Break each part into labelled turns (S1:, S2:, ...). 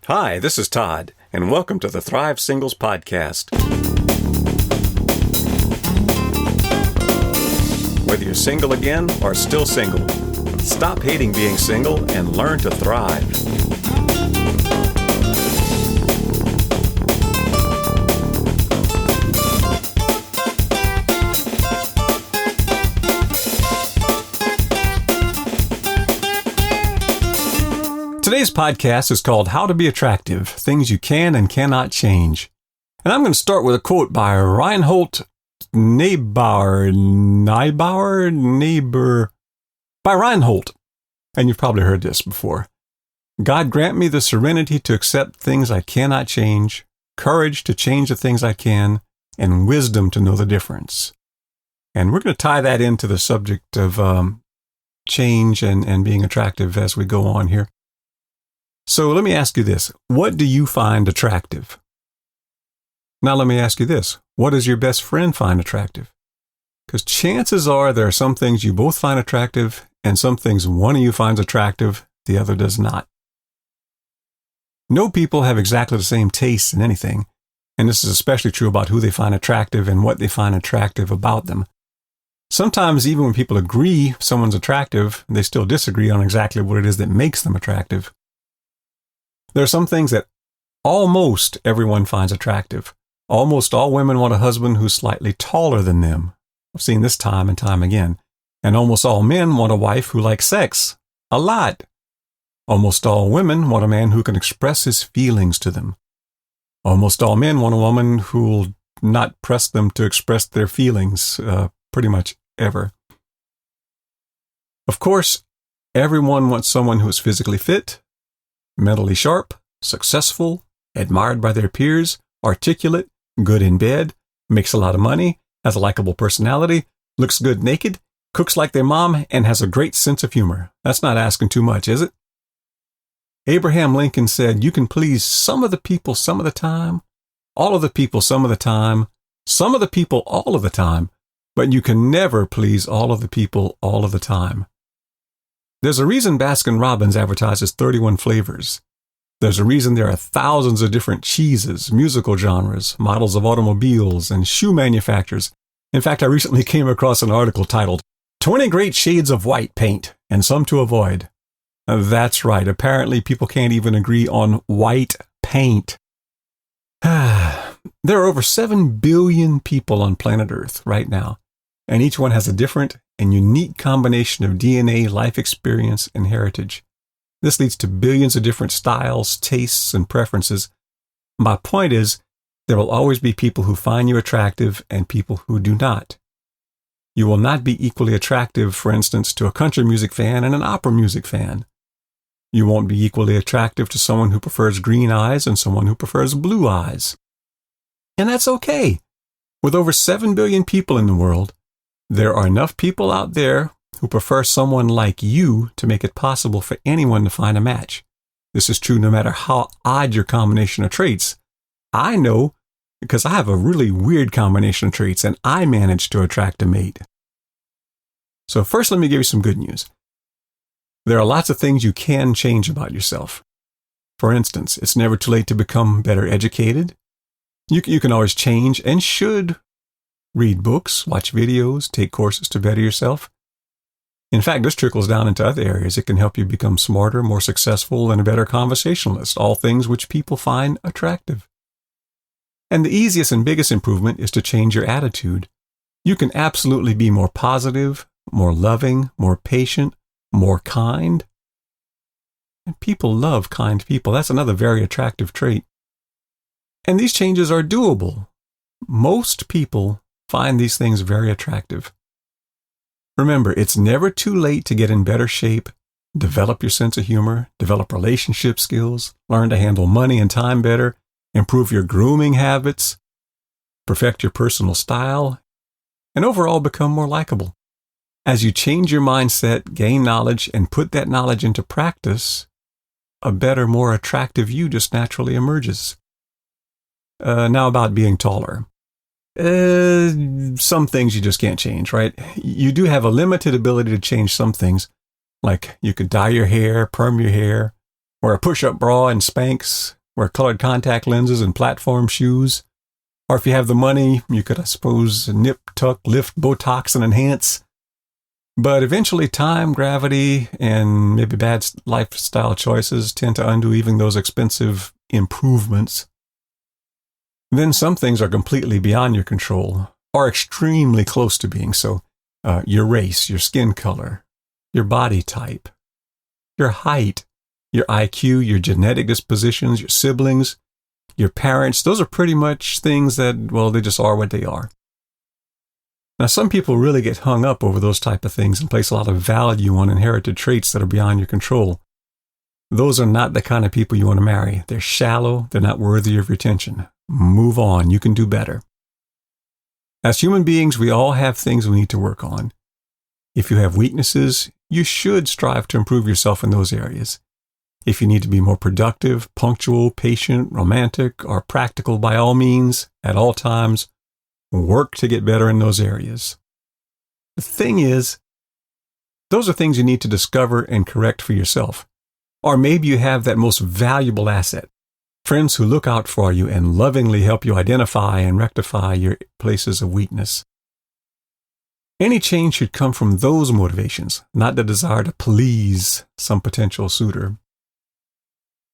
S1: Hi, this is Todd, and welcome to the Thrive Singles Podcast. Whether you're single again or still single, stop hating being single and learn to thrive. Today's podcast is called How to Be Attractive, Things You Can and Cannot Change. And I'm going to start with a quote by Reinhold Niebuhr, by Reinhold. And you've probably heard this before. God grant me the serenity to accept things I cannot change, courage to change the things I can, and wisdom to know the difference. And we're going to tie that into the subject of change and being attractive as we go on here. So let me ask you this. What do you find attractive? Now let me ask you this. What does your best friend find attractive? Because chances are there are some things you both find attractive and some things one of you finds attractive, the other does not. No people have exactly the same tastes in anything, and this is especially true about who they find attractive and what they find attractive about them. Sometimes even when people agree someone's attractive, they still disagree on exactly what it is that makes them attractive. There are some things that almost everyone finds attractive. Almost all women want a husband who's slightly taller than them. I've seen this time and time again. And almost all men want a wife who likes sex. A lot. Almost all women want a man who can express his feelings to them. Almost all men want a woman who will not press them to express their feelings pretty much ever. Of course, everyone wants someone who is physically fit, mentally sharp, successful, admired by their peers, articulate, good in bed, makes a lot of money, has a likable personality, looks good naked, cooks like their mom, and has a great sense of humor. That's not asking too much, is it? Abraham Lincoln said, "You can please some of the people some of the time, all of the people some of the time, some of the people all of the time, but you can never please all of the people all of the time." There's a reason Baskin-Robbins advertises 31 flavors. There's a reason there are thousands of different cheeses, musical genres, models of automobiles, and shoe manufacturers. In fact, I recently came across an article titled, 20 Great Shades of White Paint and Some to Avoid. That's right. Apparently, people can't even agree on white paint. There are over 7 billion people on planet Earth right now, and each one has a different and unique combination of DNA, life experience, and heritage. This leads to billions of different styles, tastes, and preferences. My point is, there will always be people who find you attractive and people who do not. You will not be equally attractive, for instance, to a country music fan and an opera music fan. You won't be equally attractive to someone who prefers green eyes and someone who prefers blue eyes. And that's okay. With over 7 billion people in the world, there are enough people out there who prefer someone like you to make it possible for anyone to find a match. This is true no matter how odd your combination of traits. I know because I have a really weird combination of traits and I managed to attract a mate. So first, let me give you some good news. There are lots of things you can change about yourself. For instance, it's never too late to become better educated. You can always change and should read books, watch videos, take courses to better yourself. In fact, this trickles down into other areas. It can help you become smarter, more successful, and a better conversationalist, all things which people find attractive. And the easiest and biggest improvement is to change your attitude. You can absolutely be more positive, more loving, more patient, more kind. And people love kind people. That's another very attractive trait. And these changes are doable. Most people find these things very attractive. Remember, it's never too late to get in better shape, develop your sense of humor, develop relationship skills, learn to handle money and time better, improve your grooming habits, perfect your personal style, and overall become more likable. As you change your mindset, gain knowledge, and put that knowledge into practice, a better, more attractive you just naturally emerges. Now about being taller. Some things you just can't change, right? You do have a limited ability to change some things, like you could dye your hair, perm your hair, wear a push-up bra and Spanx, wear colored contact lenses and platform shoes. Or if you have the money, you could, I suppose, nip, tuck, lift, Botox, and enhance. But eventually time, gravity, and maybe bad lifestyle choices tend to undo even those expensive improvements. Then some things are completely beyond your control, or extremely close to being so. Your race, your skin color, your body type, your height, your IQ, your genetic dispositions, your siblings, your parents. Those are pretty much things that, well, they just are what they are. Now, some people really get hung up over those type of things and place a lot of value on inherited traits that are beyond your control. Those are not the kind of people you want to marry. They're shallow. They're not worthy of your attention. Move on. You can do better. As human beings, we all have things we need to work on. If you have weaknesses, you should strive to improve yourself in those areas. If you need to be more productive, punctual, patient, romantic, or practical, by all means, at all times, work to get better in those areas. The thing is, those are things you need to discover and correct for yourself. Or maybe you have that most valuable asset, friends who look out for you and lovingly help you identify and rectify your places of weakness. Any change should come from those motivations, not the desire to please some potential suitor.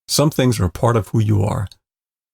S1: Some things are a part of who you are.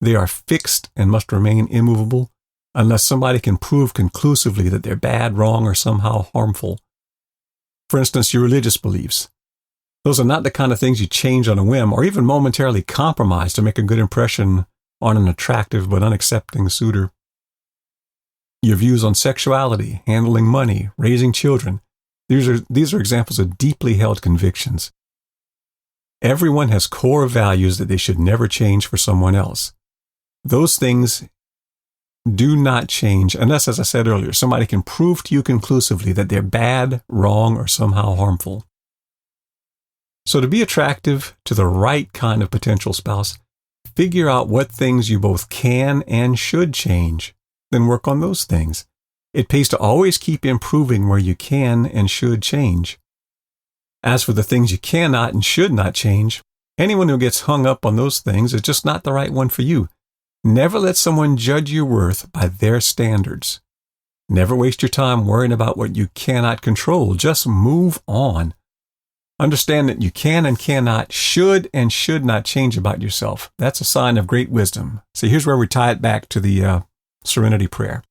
S1: They are fixed and must remain immovable unless somebody can prove conclusively that they're bad, wrong, or somehow harmful. For instance, your religious beliefs. Those are not the kind of things you change on a whim or even momentarily compromise to make a good impression on an attractive but unaccepting suitor. Your views on sexuality, handling money, raising children. These are examples of deeply held convictions. Everyone has core values that they should never change for someone else. Those things do not change unless, as I said earlier, somebody can prove to you conclusively that they're bad, wrong, or somehow harmful. So to be attractive to the right kind of potential spouse, figure out what things you both can and should change, then work on those things. It pays to always keep improving where you can and should change. As for the things you cannot and should not change, anyone who gets hung up on those things is just not the right one for you. Never let someone judge your worth by their standards. Never waste your time worrying about what you cannot control. Just move on. Understand that you can and cannot, should and should not change about yourself. That's a sign of great wisdom. See, here's where we tie it back to the Serenity Prayer.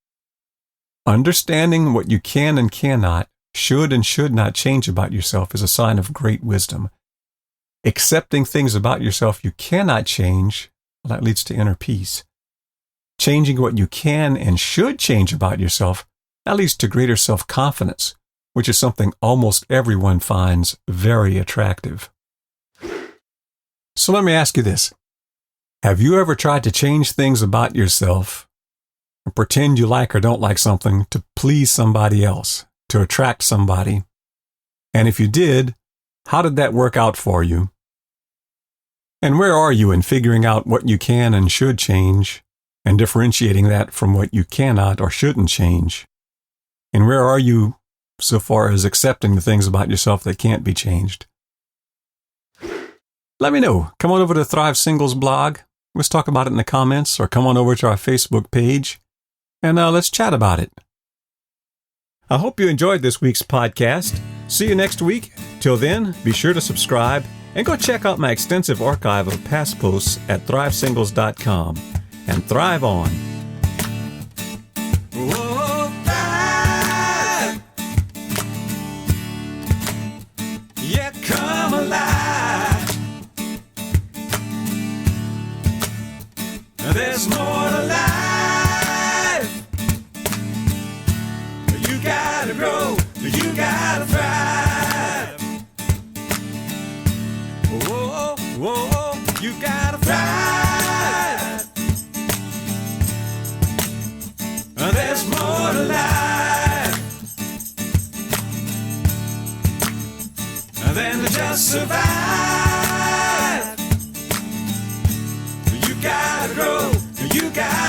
S1: Understanding what you can and cannot, should and should not change about yourself is a sign of great wisdom. Accepting things about yourself you cannot change, well, that leads to inner peace. Changing what you can and should change about yourself, that leads to greater self-confidence, which is something almost everyone finds very attractive. So let me ask you this. Have you ever tried to change things about yourself or pretend you like or don't like something to please somebody else, to attract somebody? And if you did, how did that work out for you? And where are you in figuring out what you can and should change and differentiating that from what you cannot or shouldn't change? And where are you so far as accepting the things about yourself that can't be changed? Let me know. Come on over to Thrive Singles blog. Let's talk about it in the comments, or come on over to our Facebook page and let's chat about it. I hope you enjoyed this week's podcast. See you next week. Till then, be sure to subscribe and go check out my extensive archive of past posts at thrivesingles.com. And thrive on.
S2: Whoa, thrive. Yeah, come alive. There's more to life. You gotta grow. You gotta thrive. Whoa, whoa, you gotta thrive. There's more to life than to just survive. You gotta grow, you gotta